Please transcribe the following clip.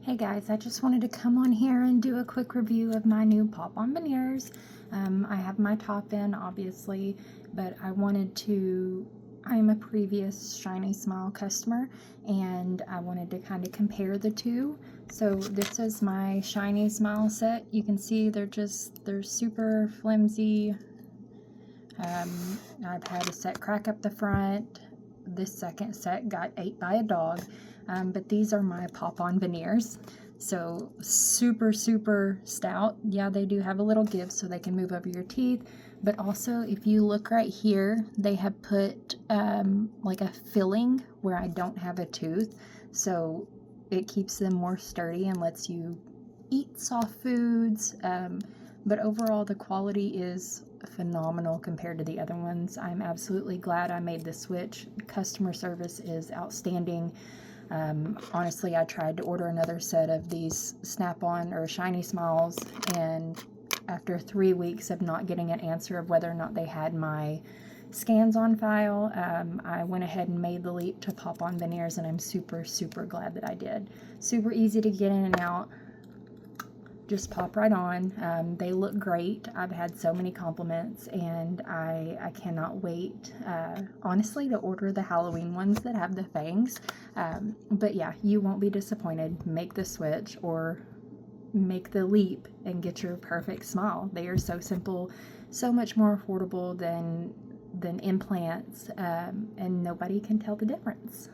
Hey guys, I just wanted to come on here and do a quick review of my new pop-on veneers. I have my top in, obviously, but I'm a previous Shiny Smile customer, and I wanted to kind of compare the two. So this is my Shiny Smile set. You can see they're super flimsy. I've had a set crack up the front. This second set got ate by a dog, but these are my pop-on veneers. So super, super stout. Yeah, they do have a little give so they can move over your teeth, but also if you look right here, they have put like a filling where I don't have a tooth, so it keeps them more sturdy and lets you eat soft foods. But overall, the quality is phenomenal compared to the other ones. I'm absolutely glad I made the switch. Customer service is outstanding. Honestly, I tried to order another set of these Snap-on or Shiny Smiles, and after 3 weeks of not getting an answer of whether or not they had my scans on file, I went ahead and made the leap to pop-on veneers, and I'm super, super glad that I did. Super easy to get in and out. Just pop right on. They look great. I've had so many compliments, and I cannot wait, honestly, to order the Halloween ones that have the fangs. But yeah, you won't be disappointed. Make the switch or make the leap and get your perfect smile. They are so simple, so much more affordable than implants, and nobody can tell the difference.